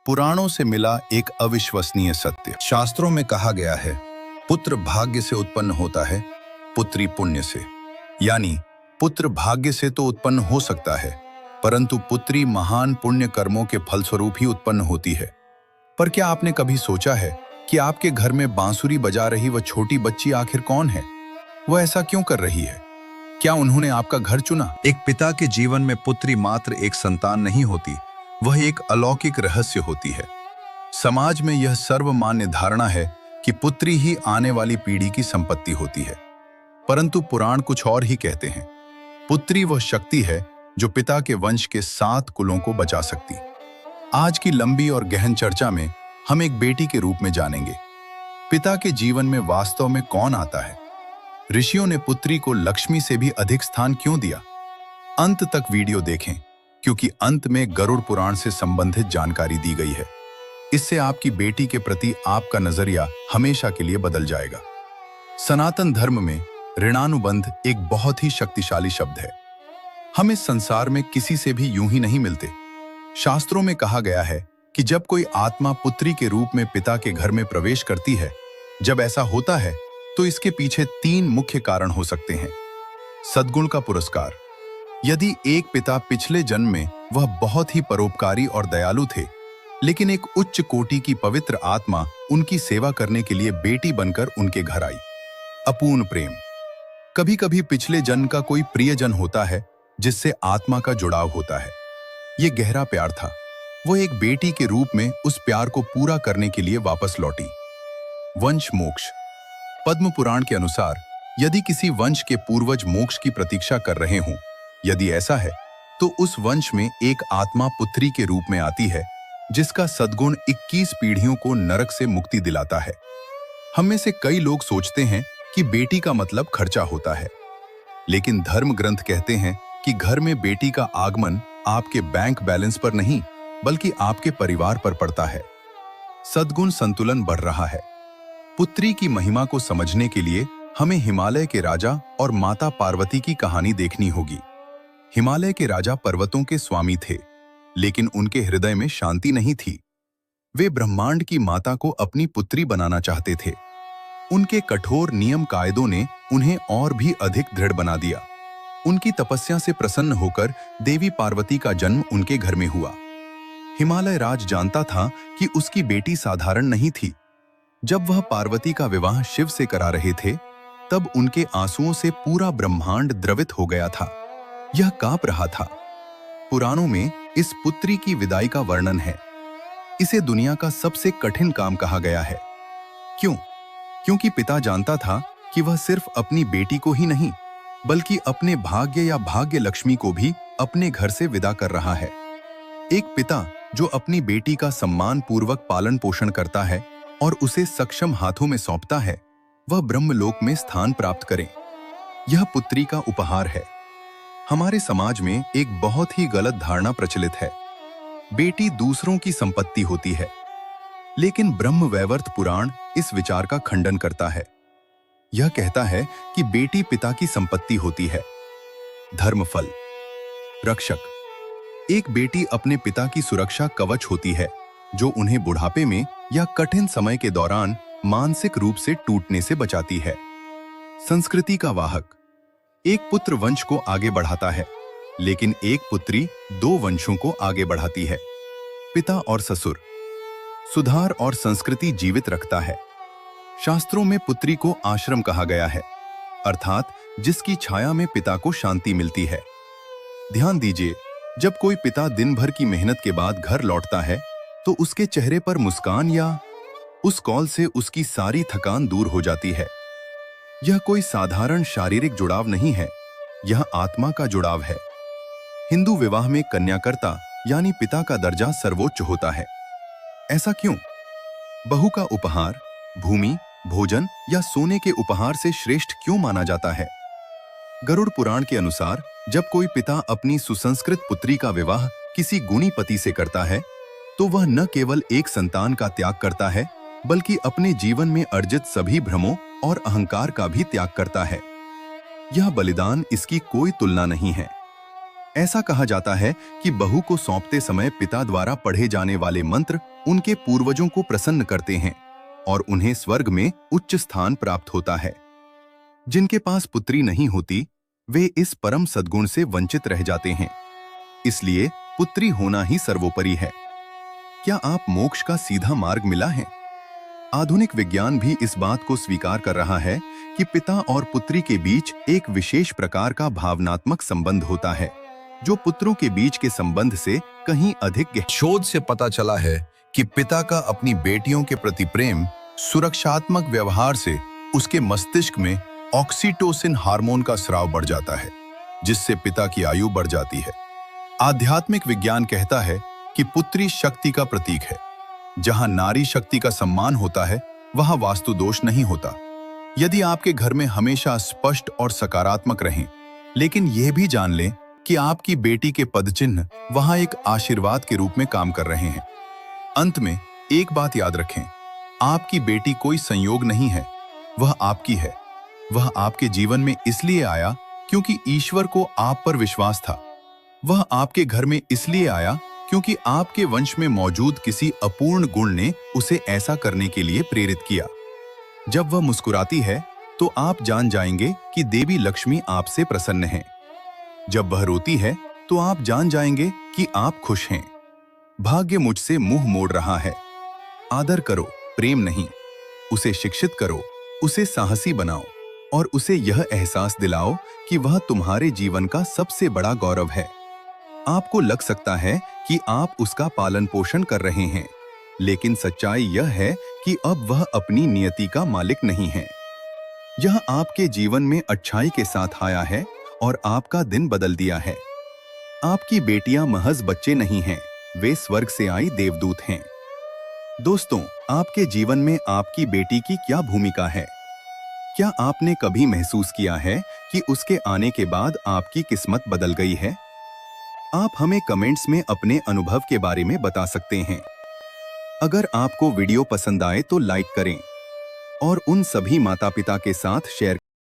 पुराणों से मिला एक अविश्वसनीय सत्य। शास्त्रों में कहा गया है, पुत्र भाग्य से उत्पन्न होता है, पुत्री पुण्य से। यानी पुत्र भाग्य से तो उत्पन्न हो सकता है, परंतु पुत्री महान पुण्य कर्मों के फलस्वरूप ही उत्पन्न होती है। पर क्या आपने कभी सोचा है कि आपके घर में बांसुरी बजा रही वह छोटी बच्ची आखिर कौन है? वह ऐसा क्यों कर रही है? क्या उन्होंने आपका घर चुना? एक पिता के जीवन में पुत्री मात्र एक संतान नहीं होती, वह एक अलौकिक रहस्य होती है। समाज में यह सर्वमान्य धारणा है कि पुत्री ही आने वाली पीढ़ी की संपत्ति होती है, परंतु पुराण कुछ और ही कहते हैं। पुत्री वह शक्ति है जो पिता के वंश के 7 कुलों को बचा सकती। आज की लंबी और गहन चर्चा में हम एक बेटी के रूप में जानेंगे, पिता के जीवन में वास्तव में कौन आता है। ऋषियों ने पुत्री को लक्ष्मी से भी अधिक स्थान क्यों दिया? अंत तक वीडियो देखें, क्योंकि अंत में गरुड़ पुराण से संबंधित जानकारी दी गई है। इससे आपकी बेटी के प्रति आपका नजरिया हमेशा के लिए बदल जाएगा। सनातन धर्म में ऋणानुबंध एक बहुत ही शक्तिशाली शब्द है। हम इस संसार में किसी से भी यूं ही नहीं मिलते। शास्त्रों में कहा गया है कि जब कोई आत्मा पुत्री के रूप में पिता के घर में प्रवेश करती है, जब ऐसा होता है तो इसके पीछे 3 मुख्य कारण हो सकते हैं। सद्गुण का पुरस्कार। यदि एक पिता पिछले जन्म में वह बहुत ही परोपकारी और दयालु थे, लेकिन एक उच्च कोटि की पवित्र आत्मा उनकी सेवा करने के लिए बेटी बनकर उनके घर आई। अपूर्ण प्रेम। कभी कभी पिछले जन्म का कोई प्रियजन होता है जिससे आत्मा का जुड़ाव होता है। यह गहरा प्यार था। वो एक बेटी के रूप में उस प्यार को पूरा करने के लिए वापस लौटी। वंश मोक्ष। पद्म पुराण के अनुसार यदि किसी वंश के पूर्वज मोक्ष की प्रतीक्षा कर रहे हों, यदि ऐसा है तो उस वंश में एक आत्मा पुत्री के रूप में आती है जिसका सद्गुण 21 पीढ़ियों को नरक से मुक्ति दिलाता है। हम में से कई लोग सोचते हैं कि बेटी का मतलब खर्चा होता है, लेकिन धर्म ग्रंथ कहते हैं कि घर में बेटी का आगमन आपके बैंक बैलेंस पर नहीं, बल्कि आपके परिवार पर पड़ता है। सद्गुण संतुलन बढ़ रहा है। पुत्री की महिमा को समझने के लिए हमें हिमालय के राजा और माता पार्वती की कहानी देखनी होगी। हिमालय के राजा पर्वतों के स्वामी थे, लेकिन उनके हृदय में शांति नहीं थी। वे ब्रह्मांड की माता को अपनी पुत्री बनाना चाहते थे। उनके कठोर नियम कायदों ने उन्हें और भी अधिक दृढ़ बना दिया। उनकी तपस्या से प्रसन्न होकर देवी पार्वती का जन्म उनके घर में हुआ। हिमालय राज जानता था कि उसकी बेटी साधारण नहीं थी। जब वह पार्वती का विवाह शिव से करा रहे थे, तब उनके आंसुओं से पूरा ब्रह्मांड द्रवित हो गया था। यह कांप रहा था। पुराणों में इस पुत्री की विदाई का वर्णन है। इसे दुनिया का सबसे कठिन काम कहा गया है। क्यों? क्योंकि पिता जानता था कि वह सिर्फ अपनी बेटी को ही नहीं, बल्कि अपने भाग्य या भाग्य लक्ष्मी को भी अपने घर से विदा कर रहा है। एक पिता जो अपनी बेटी का सम्मान पूर्वक पालन पोषण करता है और उसे सक्षम हाथों में सौंपता है, वह ब्रह्मलोक में स्थान प्राप्त करे। यह पुत्री का उपहार है। हमारे समाज में एक बहुत ही गलत धारणा प्रचलित है, बेटी दूसरों की संपत्ति होती है। लेकिन ब्रह्मवैवर्त पुराण इस विचार का खंडन करता है। यह कहता है कि बेटी पिता की संपत्ति होती है। धर्मफल। रक्षक। एक बेटी अपने पिता की सुरक्षा कवच होती है, जो उन्हें बुढ़ापे में या कठिन समय के दौरान मानसिक रूप से टूटने से बचाती है। संस्कृति का वाहक। एक पुत्र वंश को आगे बढ़ाता है, लेकिन एक पुत्री 2 वंशों को आगे बढ़ाती है। पिता और ससुर। सुधार और संस्कृति जीवित रखता है। शास्त्रों में पुत्री को आश्रम कहा गया है, अर्थात जिसकी छाया में पिता को शांति मिलती है। ध्यान दीजिए, जब कोई पिता दिन भर की मेहनत के बाद घर लौटता है तो उसके चेहरे पर मुस्कान या उस कॉल से उसकी सारी थकान दूर हो जाती है। यह कोई साधारण शारीरिक जुड़ाव नहीं है, यह आत्मा का जुड़ाव है। हिंदू विवाह में कन्याकर्ता यानी पिता का दर्जा सर्वोच्च होता है। ऐसा क्यों? बहू का उपहार भूमि, भोजन या सोने के उपहार से श्रेष्ठ क्यों माना जाता है? गरुड़ पुराण के अनुसार जब कोई पिता अपनी सुसंस्कृत पुत्री का विवाह किसी गुणी पति से करता है, तो वह न केवल एक संतान का त्याग करता है, बल्कि अपने जीवन में अर्जित सभी भ्रमों और अहंकार का भी त्याग करता है। यह बलिदान इसकी कोई तुलना नहीं है। ऐसा कहा जाता है कि बहू को सौंपते समय पिता द्वारा पढ़े जाने वाले मंत्र उनके पूर्वजों को प्रसन्न करते हैं और उन्हें स्वर्ग में उच्च स्थान प्राप्त होता है। जिनके पास पुत्री नहीं होती, वे इस परम सद्गुण से वंचित रह जाते हैं। इसलिए पुत्री होना ही सर्वोपरि है। क्या आप मोक्ष का सीधा मार्ग मिला है? आधुनिक विज्ञान भी इस बात को स्वीकार कर रहा है कि पिता और पुत्री के बीच एक विशेष प्रकार का भावनात्मक संबंध होता है, जो पुत्रों के बीच के संबंध से कहीं अधिक गहरा। शोध से पता चला है कि पिता का अपनी बेटियों के प्रति प्रेम, सुरक्षात्मक व्यवहार से उसके मस्तिष्क में ऑक्सीटोसिन हार्मोन का स्राव बढ़ जाता है, जिससे पिता की आयु बढ़ जाती है। आध्यात्मिक विज्ञान कहता है कि पुत्री शक्ति का प्रतीक है। जहां नारी शक्ति का सम्मान होता है, वहां वास्तु दोष नहीं होता। यदि आपके घर में हमेशा स्पष्ट और सकारात्मक रहें, लेकिन यह भी जान लें कि आपकी बेटी के पदचिन्ह वहां एक आशीर्वाद के रूप में काम कर रहे हैं। अंत में एक बात याद रखें, आपकी बेटी कोई संयोग नहीं है, वह आपकी है। वह आपके जीवन में इसलिए आया क्योंकि ईश्वर को आप पर विश्वास था। वह आपके घर में इसलिए आया क्योंकि आपके वंश में मौजूद किसी अपूर्ण गुण ने उसे ऐसा करने के लिए प्रेरित किया। जब वह मुस्कुराती है तो आप जान जाएंगे कि देवी लक्ष्मी आपसे प्रसन्न है। जब वह रोती है तो आप जान जाएंगे कि आप खुश हैं। भाग्य मुझसे मुंह मोड़ रहा है। आदर करो, प्रेम नहीं। उसे शिक्षित करो, उसे साहसी बनाओ और उसे यह एहसास दिलाओ कि वह तुम्हारे जीवन का सबसे बड़ा गौरव है। आपको लग सकता है कि आप उसका पालन पोषण कर रहे हैं, लेकिन सच्चाई यह है कि अब वह अपनी नियति का मालिक नहीं है। यह आपके जीवन में अच्छाई के साथ आया है और आपका दिन बदल दिया है। आपकी बेटियां महज बच्चे नहीं हैं, वे स्वर्ग से आई देवदूत हैं। दोस्तों, आपके जीवन में आपकी बेटी की क्या भूमिका है? क्या आपने कभी महसूस किया है कि उसके आने के बाद आपकी किस्मत बदल गई है? आप हमें कमेंट्स में अपने अनुभव के बारे में बता सकते हैं। अगर आपको वीडियो पसंद आए तो लाइक करें और उन सभी माता पिता के साथ शेयर